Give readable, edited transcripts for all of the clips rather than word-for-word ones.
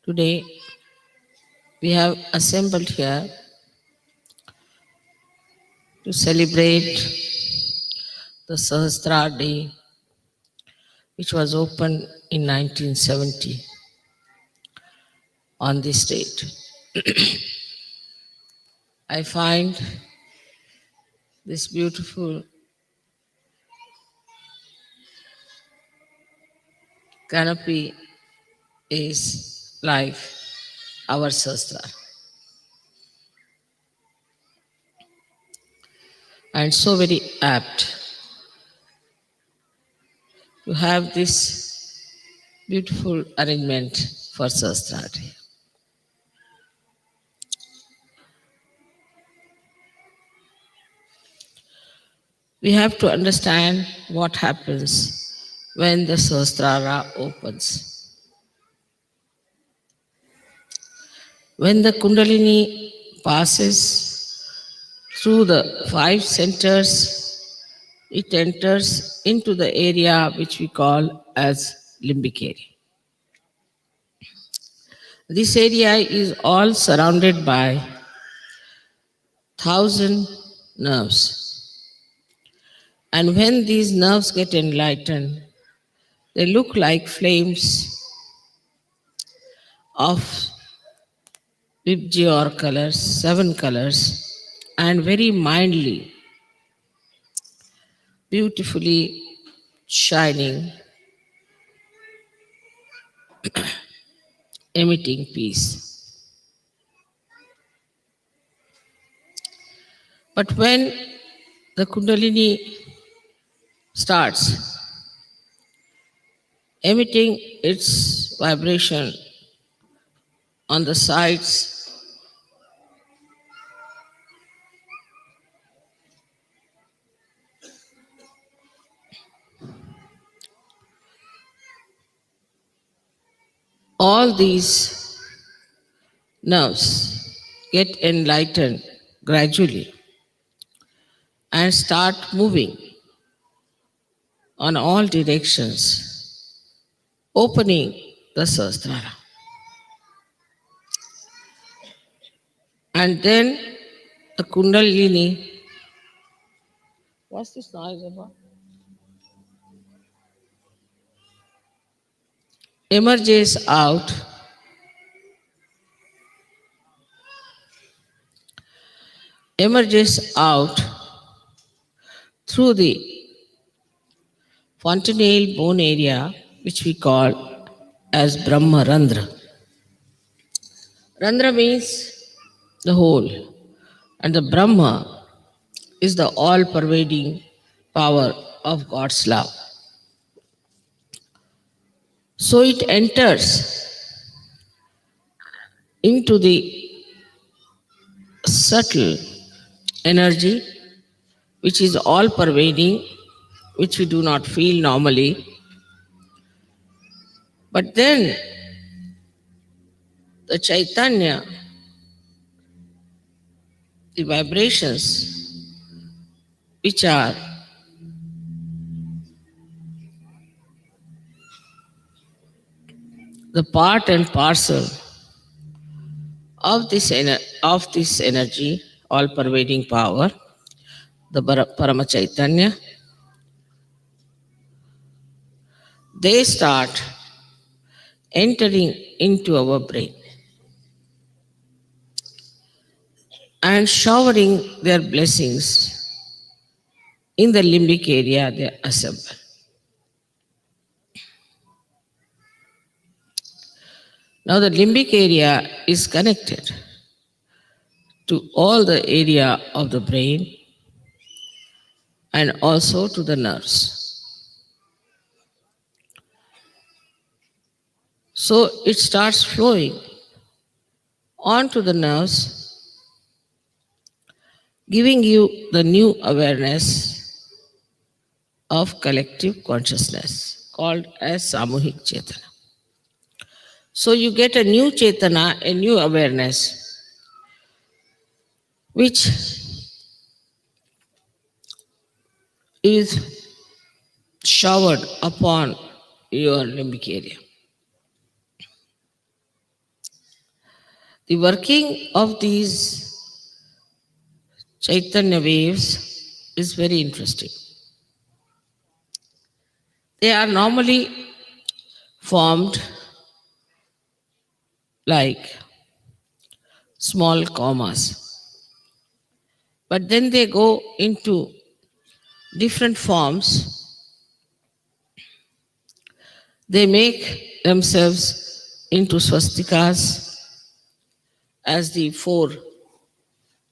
Today we have assembled here to celebrate the Sahasrara Day, which was opened in 1970 on this date. I find this beautiful canopy is like our Sahasrara, and so very apt to have this beautiful arrangement for Sahasrara Day. We have to understand what happens when the Sahasrara opens. When the Kundalini passes through the 5 centers, it enters into the area which we call as limbic area. This area is all surrounded by 1,000 nerves. And when these nerves get enlightened, they look like flames of Vibgyor colors, 7 colors, and very mildly, beautifully shining, emitting peace. But when the Kundalini starts emitting its vibration on the sides, all these nerves get enlightened gradually and start moving on all directions, opening the Sahasrara. And then the Kundalini, what's this noise about? Emerges out through the fontanelle bone area, which we call as Brahma Randra. Randra means the whole, and the Brahma is the all-pervading power of God's love. So it enters into the subtle energy, which is all-pervading, which we do not feel normally. But then the Chaitanya, the vibrations, which are the part and parcel of this energy, all-pervading power, the Parama Chaitanya, they start entering into our brain and showering their blessings in the limbic area they assemble. Now the limbic area is connected to all the area of the brain and also to the nerves. So it starts flowing onto the nerves, giving you the new awareness of collective consciousness called as Samuhik Chetana. So you get a new Chetana, a new awareness, which is showered upon your limbic area. The working of these Chaitanya waves is very interesting. They are normally formed like small commas, but then they go into different forms. They make themselves into swastikas as the four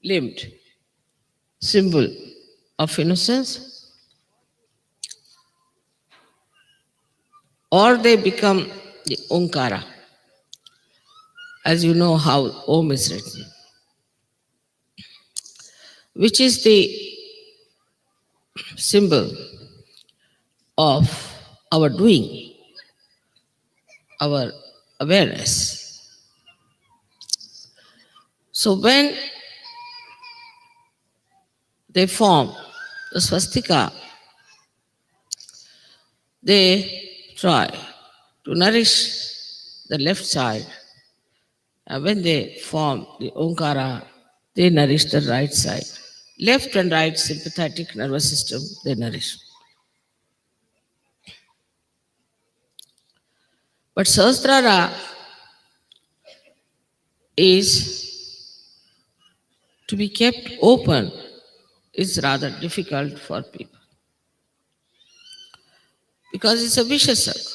limbed symbol of innocence, or they become the Omkara, as you know how Om is written, which is the symbol of our doing, our awareness. So when they form the swastika, they try to nourish the left side. And when they form the Omkara, they nourish the right side. Left and right sympathetic nervous system, they nourish. But Sahasrara is to be kept open is rather difficult for people because it's a vicious circle.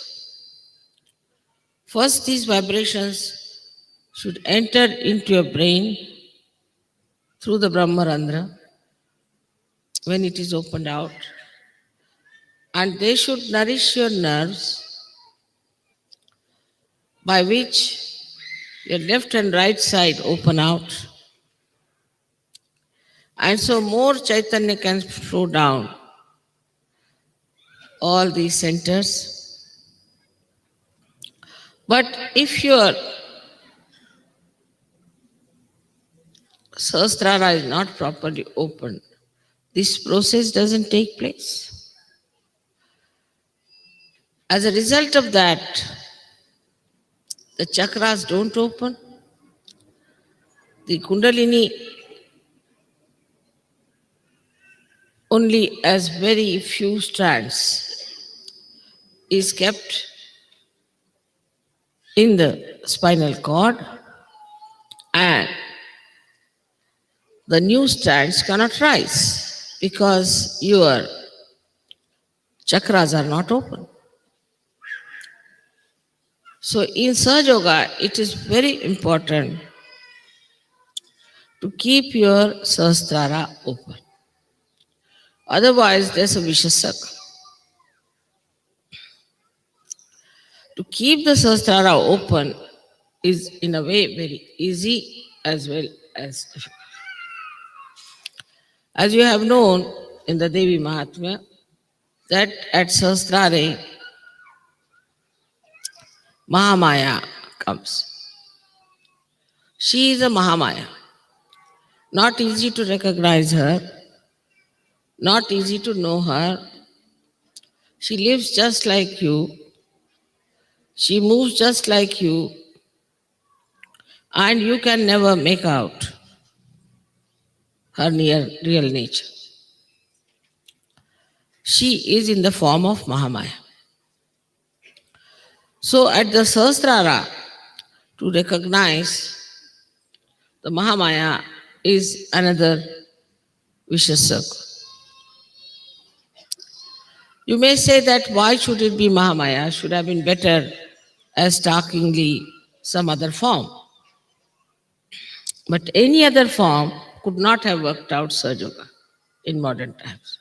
First, these vibrations should enter into your brain through the Brahmarandra when it is opened out, and they should nourish your nerves by which your left and right side open out. And so more Chaitanya can flow down all these centers. But if your Sahasrara is not properly opened, this process doesn't take place. As a result of that, the chakras don't open, the Kundalini only as very few strands is kept in the spinal cord, and the new strands cannot rise because your chakras are not open. So in Sahaja Yoga, it is very important to keep your Sahasrara open. Otherwise, there's a vicious circle. To keep the Sahasrara open is in a way very easy as well as difficult. As you have known in the Devi Mahatmya, that at Sahasrara, Mahamaya comes. She is a Mahamaya. Not easy to recognize her, not easy to know her. She lives just like you. She moves just like you. And you can never make out her real nature. She is in the form of Mahamaya. So at the Sahasrara, to recognize the Mahamaya is another vicious circle. You may say that why should it be Mahamaya? Should have been better as starkingly some other form. But any other form could not have worked out Sahaja Yoga in modern times.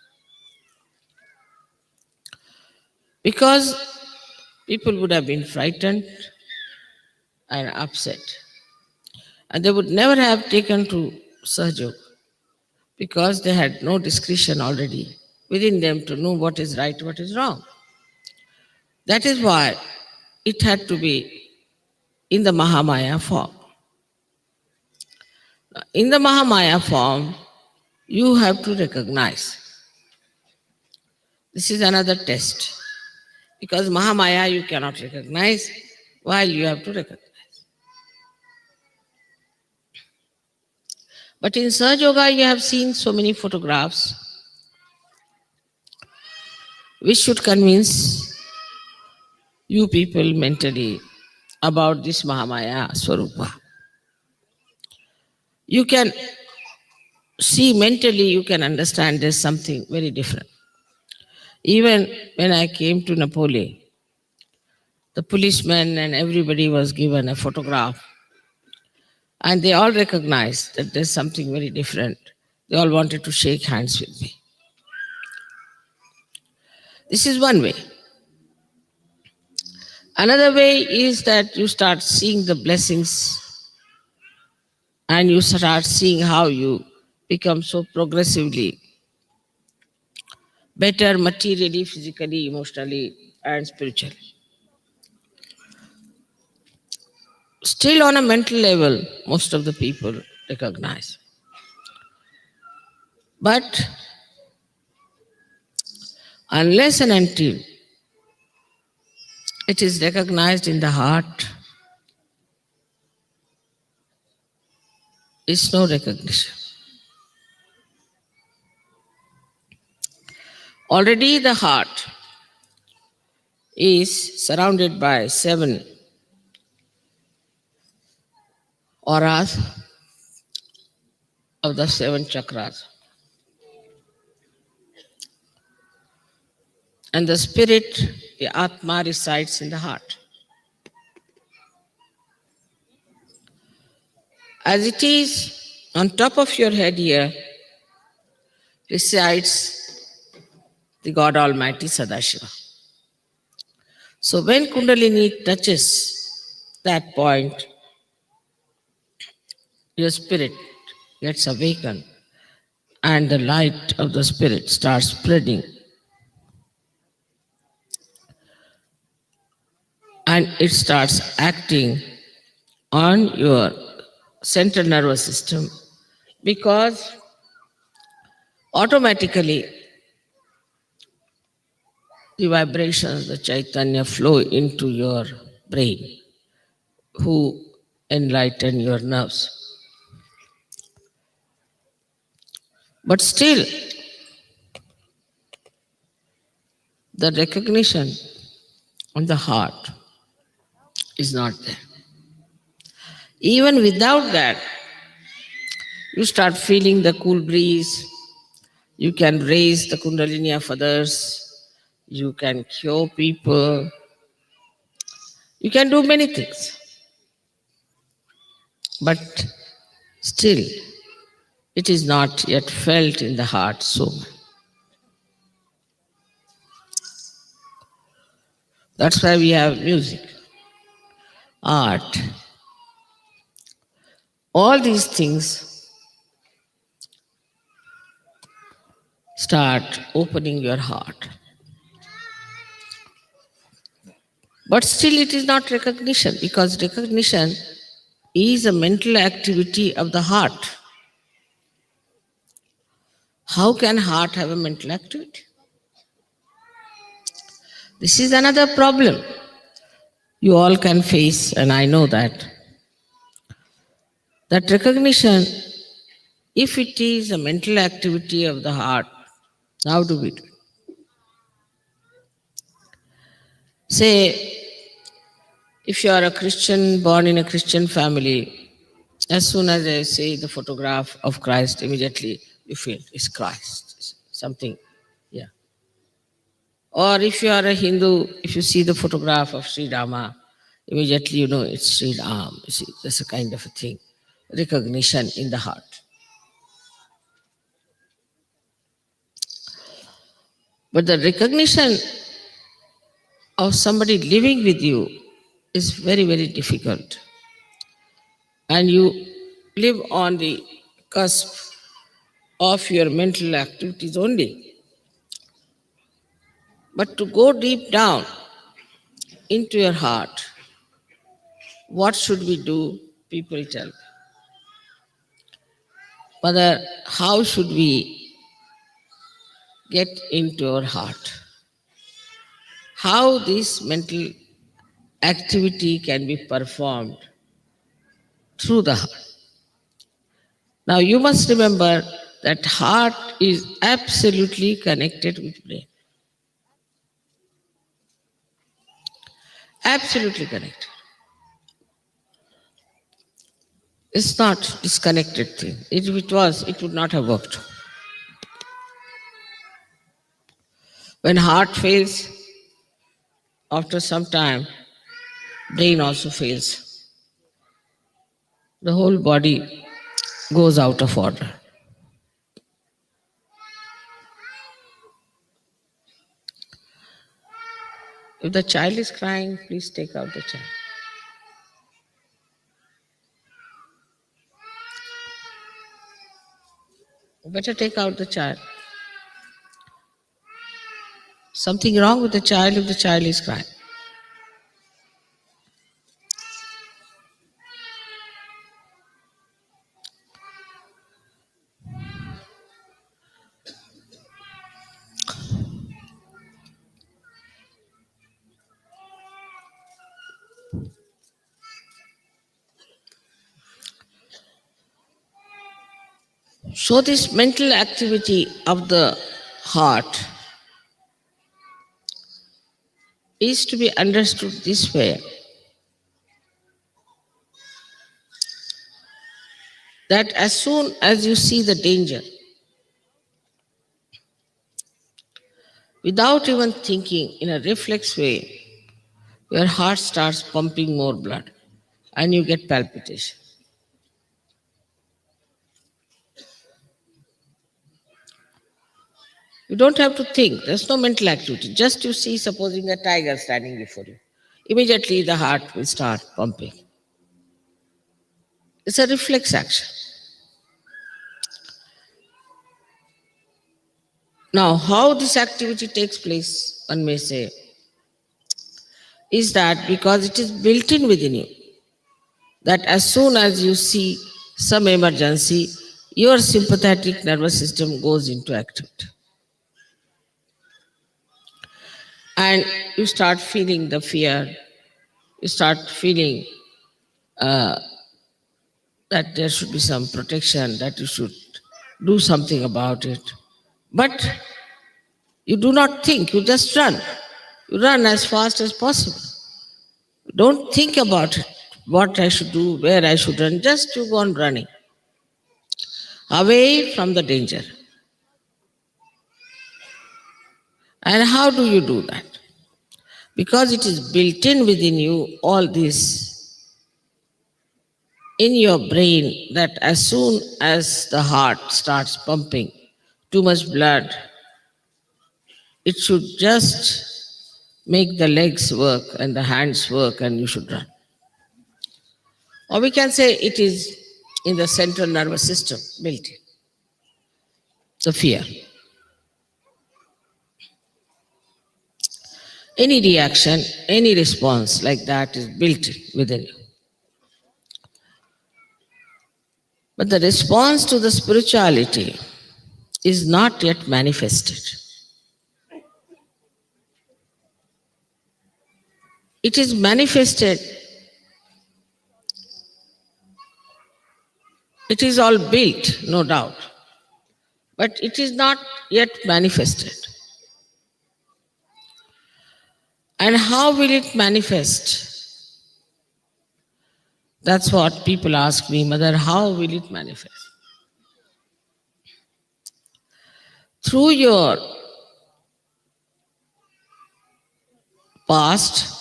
Because people would have been frightened and upset. And they would never have taken to Sahaja Yoga because they had no discretion already within them to know what is right, what is wrong. That is why it had to be in the Mahamaya form. In the Mahamaya form, you have to recognize. This is another test. Because Mahamaya you cannot recognize, while you have to recognize. But in Sahaja Yoga, you have seen so many photographs which should convince you people mentally about this Mahamaya Swarupa. You can see mentally, you can understand there's something very different. Even when I came to Napoli, the policemen and everybody was given a photograph, and they all recognized that there's something very different. They all wanted to shake hands with me. This is one way. Another way is that you start seeing the blessings and you start seeing how you become so progressively better materially, physically, emotionally, and spiritually. Still, on a mental level, most of the people recognize. But unless and until it is recognized in the heart, it's no recognition. Already the heart is surrounded by 7 auras of the 7 chakras. And the spirit, the Atma, resides in the heart. As it is on top of your head here, resides the God Almighty Sadashiva. So when Kundalini touches that point, your spirit gets awakened and the light of the spirit starts spreading. And it starts acting on your central nervous system because automatically the vibrations, the Chaitanya flow into your brain, who enlighten your nerves. But still, the recognition of the heart is not there. Even without that, you start feeling the cool breeze, you can raise the Kundalini of others, you can cure people, you can do many things. But still, it is not yet felt in the heart so much. That's why we have music, art. All these things start opening your heart. But still it is not recognition, because recognition is a mental activity of the heart. How can heart have a mental activity? This is another problem you all can face, and I know that. That recognition, if it is a mental activity of the heart, how do we do it? Say, if you are a Christian, born in a Christian family, as soon as I say the photograph of Christ, immediately you feel it's Christ, it's something, yeah. Or if you are a Hindu, if you see the photograph of Sri Rama, immediately you know it's Sri Ram. You see, that's a kind of a thing, recognition in the heart. But the recognition of somebody living with you is very, very difficult. And you live on the cusp of your mental activities only. But to go deep down into your heart, what should we do? People tell. Mother, how should we get into our heart? How this mental activity can be performed through the heart? Now you must remember that heart is absolutely connected with brain. Absolutely connected. It's not disconnected thing. If it was, it would not have worked. When heart fails, after some time, brain also fails. The whole body goes out of order. If the child is crying, please take out the child. Better take out the child. Something wrong with the child if the child is crying. So this mental activity of the heart is to be understood this way, that as soon as you see the danger, without even thinking, in a reflex way, your heart starts pumping more blood and you get palpitation. You don't have to think, there's no mental activity. Just you see, supposing a tiger standing before you, immediately the heart will start pumping. It's a reflex action. Now, how this activity takes place, one may say, is that because it is built in within you, that as soon as you see some emergency, your sympathetic nervous system goes into activity. And you start feeling the fear, you start feeling that there should be some protection, that you should do something about it. But you do not think, you just run. You run as fast as possible. Don't think about it, what I should do, where I should run, just you go on running away from the danger. And how do you do that? Because it is built in within you, all this in your brain, that as soon as the heart starts pumping too much blood, it should just make the legs work and the hands work and you should run. Or we can say it is in the central nervous system built in, the fear. Any reaction, any response like that is built in within you. But the response to the spirituality is not yet manifested. It is manifested. It is all built, no doubt. But it is not yet manifested. And how will it manifest? That's what people ask me, Mother, how will it manifest? Through your past,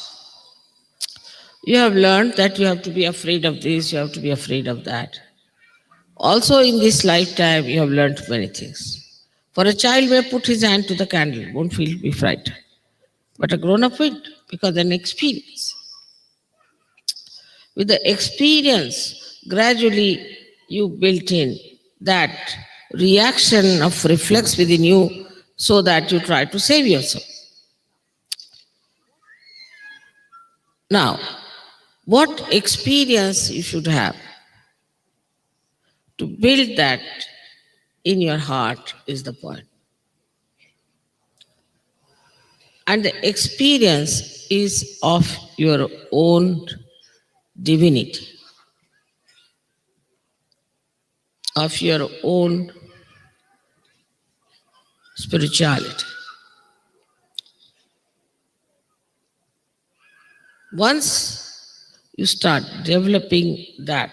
you have learned that you have to be afraid of this, you have to be afraid of that. Also in this lifetime, you have learned many things. For a child may put his hand to the candle, won't be frightened. But a grown-up will, because an experience. With the experience, gradually you built in that reaction of reflex within you so that you try to save yourself. Now, what experience you should have to build that in your heart is the point. And the experience is of your own divinity. of your own spirituality. Once you start developing that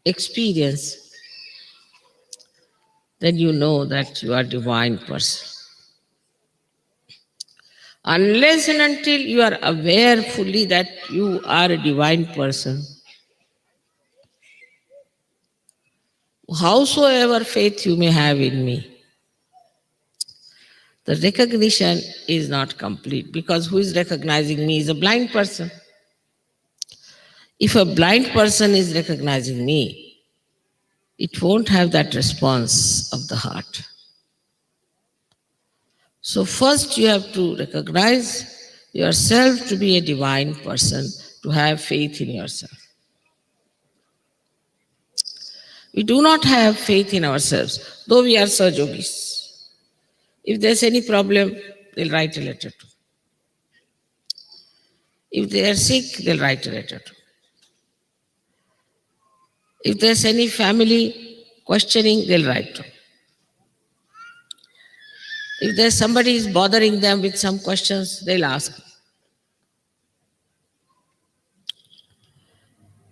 experience, then you know that you are a divine person. Unless and until you are aware fully that you are a divine person, howsoever faith you may have in me, the recognition is not complete, because who is recognizing me is a blind person. If a blind person is recognizing me, it won't have that response of the heart. So first you have to recognize yourself to be a divine person, to have faith in yourself. We do not have faith in ourselves, though we are Sahajogis. If there's any problem, they'll write a letter to. If they are sick, they'll write a letter to. If there's any family questioning, they'll write to. If there's somebody is bothering them with some questions, they'll ask.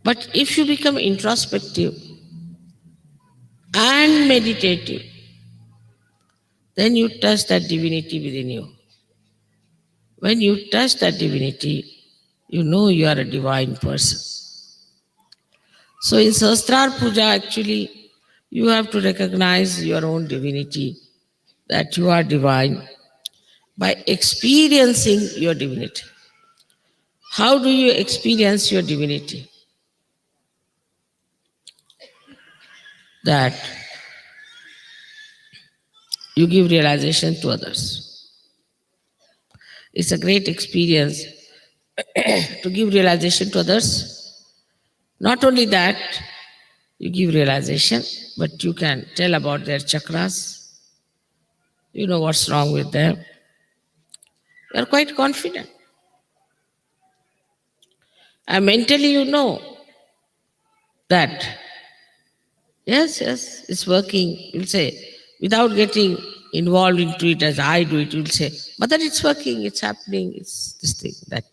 But if you become introspective and meditative, then you touch that divinity within you. When you touch that divinity, you know you are a divine person. So in Sahasrara Puja, actually, you have to recognize your own divinity, that you are divine, by experiencing your divinity. How do you experience your divinity? That you give realization to others. It's a great experience to give realization to others. Not only that, you give realization, but you can tell about their chakras. You know what's wrong with them. You are quite confident. And mentally you know that, yes, it's working. You'll say, without getting involved into it as I do it, you'll say, Mother, it's working, it's happening, it's this thing, that.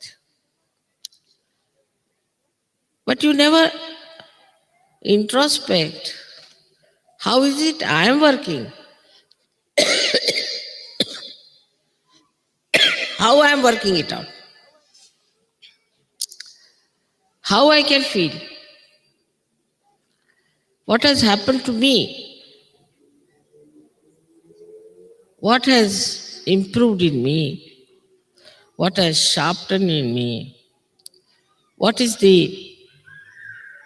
But you never introspect. How is it I am working? How I am working it out? How I can feel? What has happened to me? What has improved in me? What has sharpened in me? What is the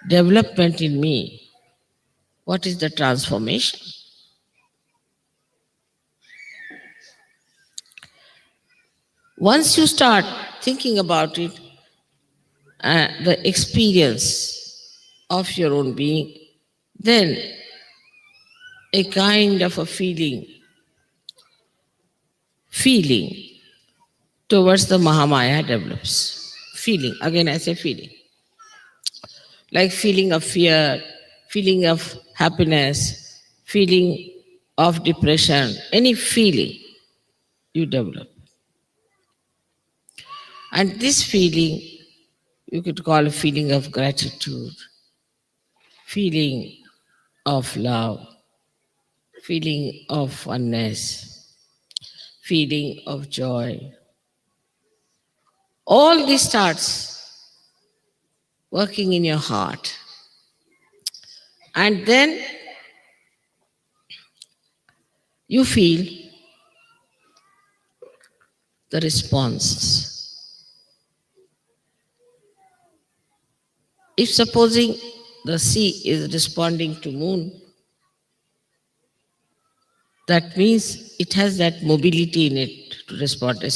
development in me? What is the transformation? Once you start thinking about it, the experience of your own being, then a kind of a feeling towards the Mahamaya develops. Feeling, again I say feeling. Like feeling of fear, feeling of happiness, feeling of depression, any feeling you develop. And this feeling, you could call a feeling of gratitude, feeling of love, feeling of oneness, feeling of joy. All this starts working in your heart. And then you feel the response. If supposing the sea is responding to moon, that means it has that mobility in it to respond. A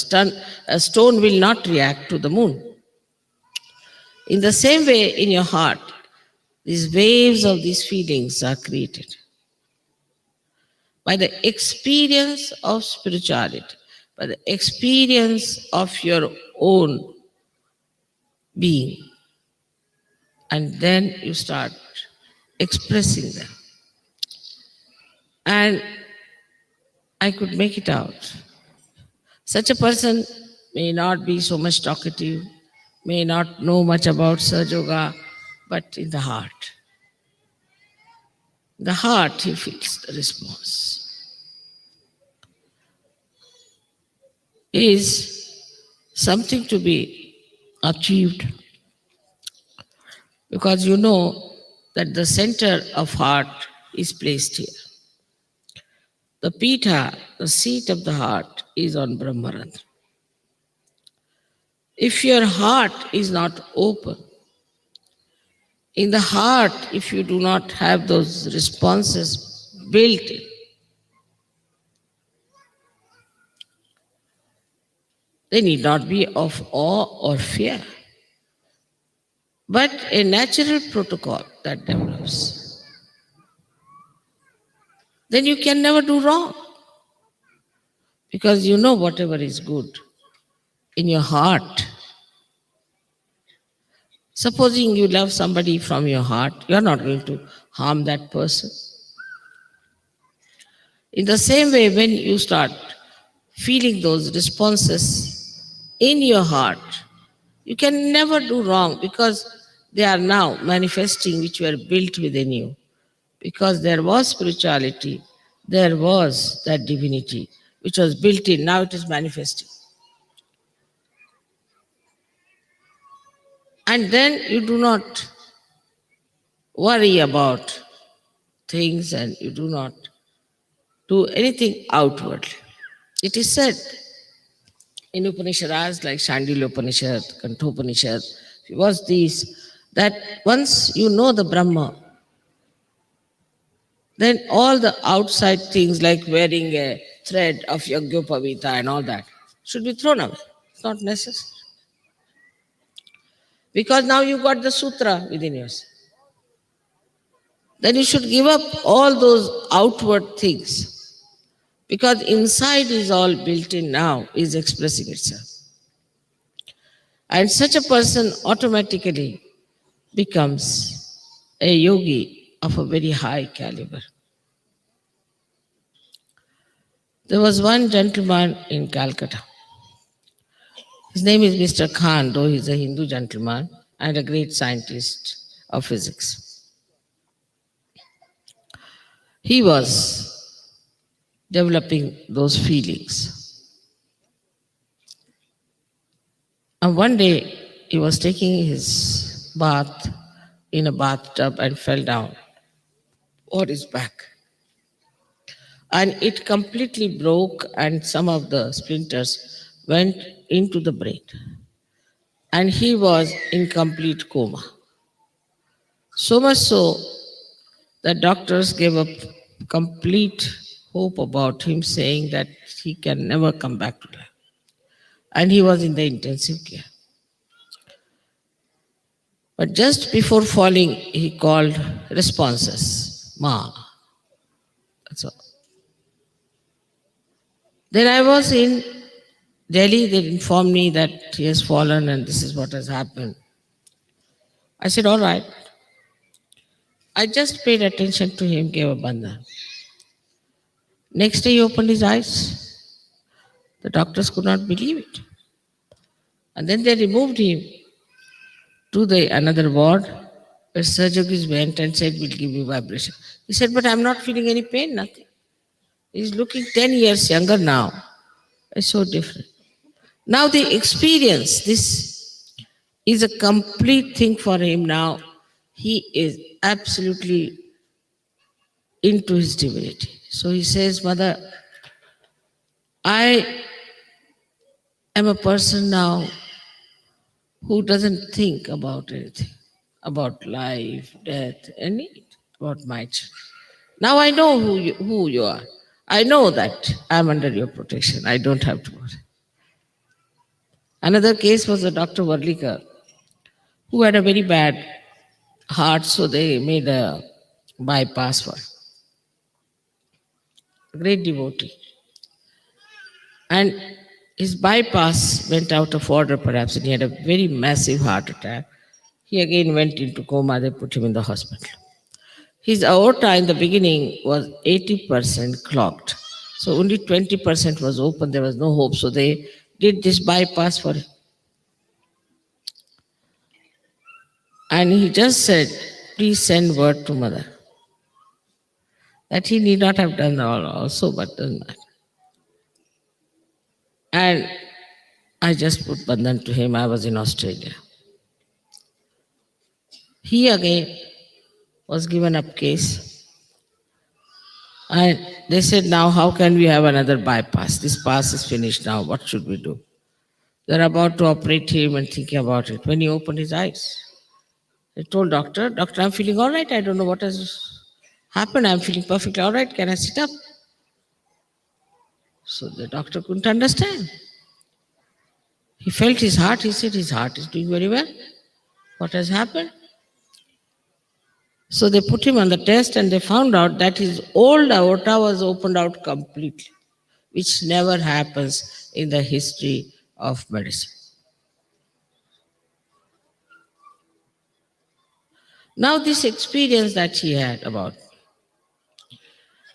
stone will not react to the moon. In the same way, in your heart, these waves of these feelings are created by the experience of spirituality, by the experience of your own being. And then you start expressing them. and I could make it out. Such a person may not be so much talkative, may not know much about Sahaja Yoga, but in the heart he feels the response. Is something to be achieved because you know that the center of heart is placed here. The Pita, the seat of the heart, is on Brahmarandra. If your heart is not open, in the heart, if you do not have those responses built in, they need not be of awe or fear, but a natural protocol that develops. Then you can never do wrong because you know whatever is good in your heart. Supposing you love somebody from your heart, you are not going to harm that person. In the same way, when you start feeling those responses in your heart, you can never do wrong because they are now manifesting which were built within you. Because there was spirituality, there was that divinity which was built in, now it is manifesting. And then you do not worry about things and you do not do anything outwardly. It is said in Upanishads like Shandilya Upanishad, Kantopanishad, was these, that once you know the Brahma, then all the outside things like wearing a thread of Yagyopavita and all that should be thrown away. It's not necessary. Because now you got the sutra within yourself. Then you should give up all those outward things. Because inside is all built in now, is expressing itself. And such a person automatically becomes a yogi of a very high caliber. There was one gentleman in Calcutta. His name is Mr. Khan, though he's a Hindu gentleman and a great scientist of physics. He was developing those feelings. And one day he was taking his bath in a bathtub and fell down on his back. And it completely broke, and some of the splinters went into the brain. And he was in complete coma. So much so that doctors gave up complete hope about him, saying that he can never come back to life. And he was in the intensive care. But just before falling, he called responses, Ma. That's all. Then I was in Delhi, they informed me that he has fallen and this is what has happened. I said, all right. I just paid attention to him, gave a bandha. Next day he opened his eyes. The doctors could not believe it. And then they removed him to the another ward where surgeons went and said, we'll give you vibration. He said, but I'm not feeling any pain, nothing. He's looking 10 years younger now. It's so different. Now the experience, this is a complete thing for him now. He is absolutely into his divinity. So he says, Mother, I am a person now who doesn't think about anything, about life, death, about my child. Now I know who you are. I know that I'm under your protection. I don't have to worry. Another case was a Dr. Varlikar, who had a very bad heart, so they made a bypass for him. A great devotee. And his bypass went out of order perhaps, and he had a very massive heart attack. He again went into coma, they put him in the hospital. His aorta in the beginning was 80% clogged. So only 20% was open. There was no hope. So they did this bypass for him. And he just said, please send word to mother. That he need not have done all also, but done that. And I just put Bandhan to him. I was in Australia. He again was given up case. And they said, now how can we have another bypass? This pass is finished now. What should we do? They're about to operate him and thinking about it. When he opened his eyes, he told doctor, doctor, I'm feeling all right. I don't know what has happened. I'm feeling perfectly all right. Can I sit up? So the doctor couldn't understand. He felt his heart. He said his heart is doing very well. What has happened? So they put him on the test and they found out that his old aorta was opened out completely, which never happens in the history of medicine. Now, this experience that he had about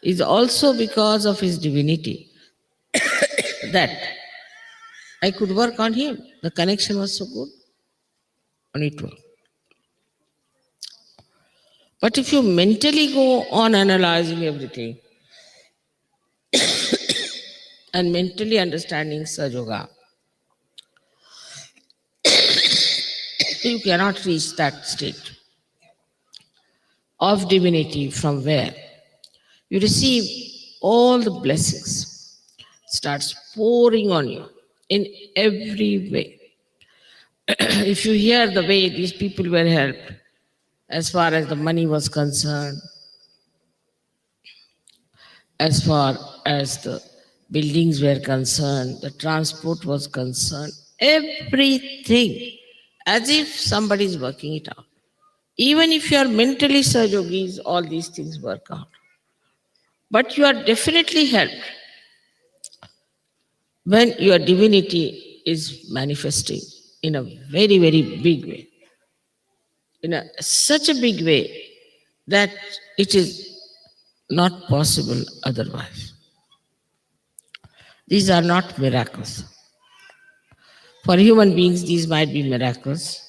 is also because of his divinity that I could work on him. The connection was so good on it. But if you mentally go on analyzing everything and mentally understanding Sahaja Yoga, you cannot reach that state of divinity from where you receive all the blessings, starts pouring on you in every way. If you hear the way these people were helped, as far as the money was concerned, as far as the buildings were concerned, the transport was concerned, everything, as if somebody is working it out. Even if you are mentally Sahajogis, all these things work out. But you are definitely helped when your divinity is manifesting in a very, very big way. Such a big way that it is not possible otherwise. These are not miracles. For human beings, these might be miracles,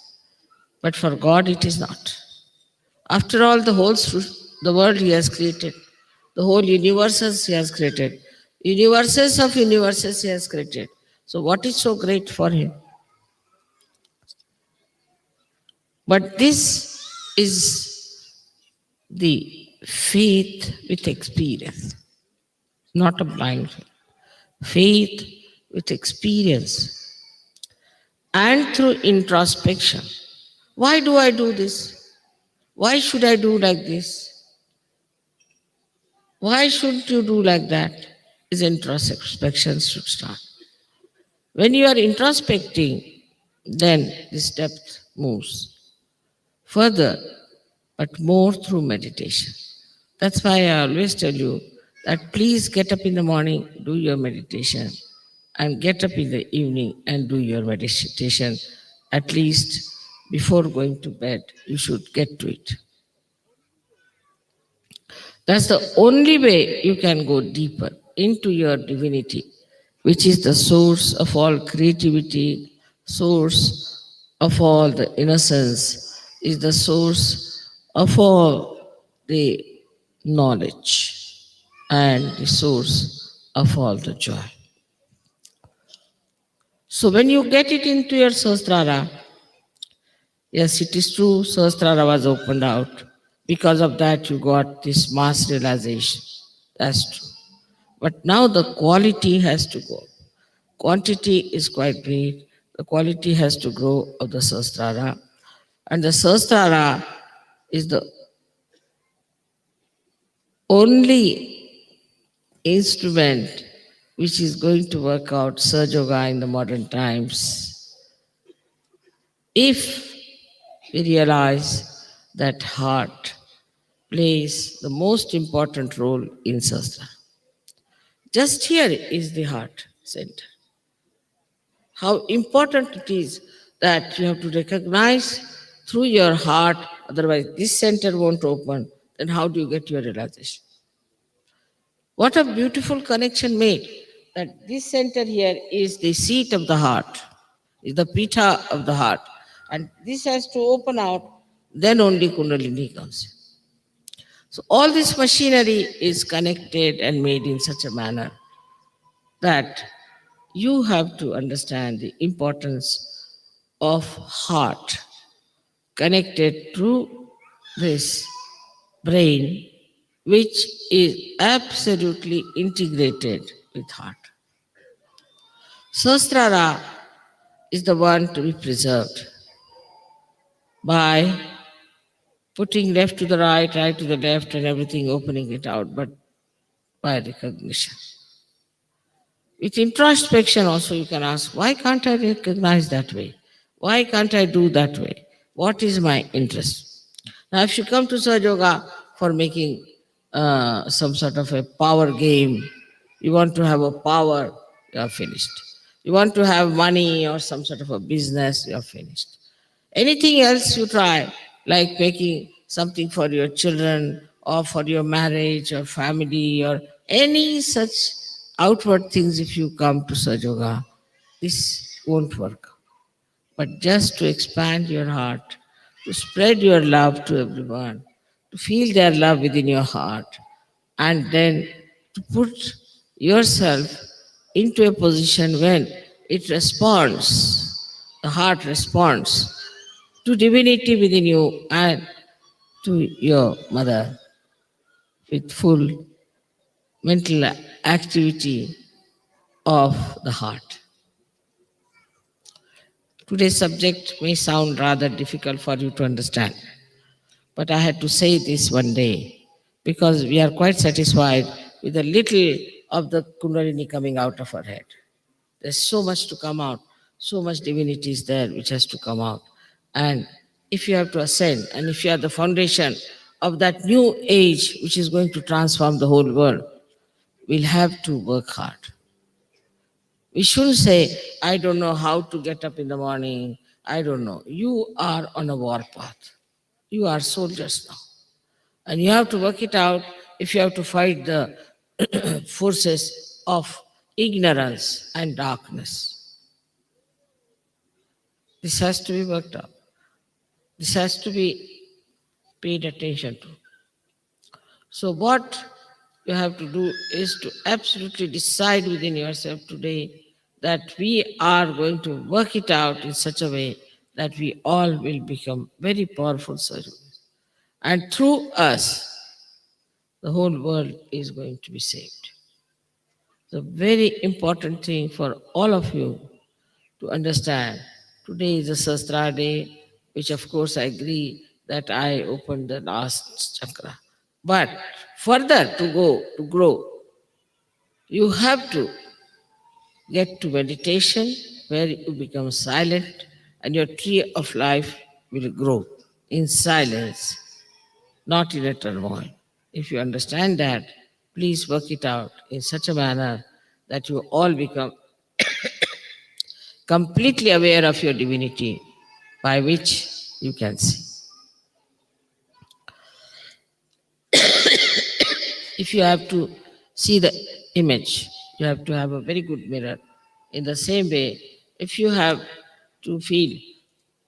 but for God, it is not. After all, the world He has created, the whole universes He has created, universes of universes He has created. So, what is so great for Him? But this is the faith with experience, not a blind faith. Faith with experience and through introspection. Why do I do this? Why should I do like this? Why shouldn't you do like that? Is introspection should start. When you are introspecting, then this depth moves further, but more through meditation. That's why I always tell you that please get up in the morning, do your meditation, and get up in the evening and do your meditation. At least before going to bed, you should get to it. That's the only way you can go deeper into your divinity, which is the source of all creativity, source of all the innocence, is the source of all the knowledge and the source of all the joy. So when you get it into your Sahasrara, yes, it is true, Sahasrara was opened out. Because of that, you got this mass realization. That's true. But now the quality has to go. Quantity is quite great. The quality has to grow of the Sahasrara. And the Sahasrara is the only instrument which is going to work out Sahaja Yoga in the modern times. If we realize that heart plays the most important role in Sahasrara. Just here is the heart center. How important it is that you have to recognize through your heart, otherwise this center won't open. then how do you get your realization? What a beautiful connection made, that this center here is the seat of the heart, is the pita of the heart. And this has to open out, then only Kundalini comes in. So all this machinery is connected and made in such a manner that you have to understand the importance of heart connected through this brain, which is absolutely integrated with heart. Sahasrara is the one to be preserved by putting left to the right, right to the left, and everything opening it out, but by recognition. With introspection also you can ask, why can't I recognize that way? Why can't I do that way? What is my interest? Now if you come to Sahaja Yoga for making some sort of a power game, you want to have a power, you are finished. You want to have money or some sort of a business, you are finished. Anything else you try, like making something for your children or for your marriage or family or any such outward things, if you come to Sahaja Yoga, this won't work. But just to expand your heart, to spread your love to everyone, to feel their love within your heart, and then to put yourself into a position when it responds, the heart responds to divinity within you and to your mother with full mental activity of the heart. Today's subject may sound rather difficult for you to understand, but I had to say this one day because we are quite satisfied with a little of the Kundalini coming out of our head. There's so much to come out, so much divinity is there which has to come out. And if you have to ascend, and if you are the foundation of that new age which is going to transform the whole world, we'll have to work hard. We shouldn't say, I don't know how to get up in the morning. I don't know. You are on a war path. You are soldiers now. And you have to work it out if you have to fight the forces of ignorance and darkness. This has to be worked out. This has to be paid attention to. So what you have to do is to absolutely decide within yourself today that we are going to work it out in such a way that we all will become very powerful servants. And through us, the whole world is going to be saved. The very important thing for all of you to understand, today is a Sahasrara day, which of course I agree that I opened the last chakra. But further to go, to grow, you have to get to meditation where you become silent and your tree of life will grow in silence, not in a turmoil. If you understand that, please work it out in such a manner that you all become completely aware of your divinity by which you can see. If you have to see the image, you have to have a very good mirror. In the same way, if you have to feel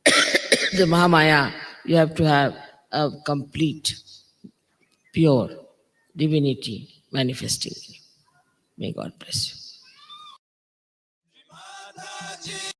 the Mahamaya, you have to have a complete, pure divinity manifesting. May God bless you.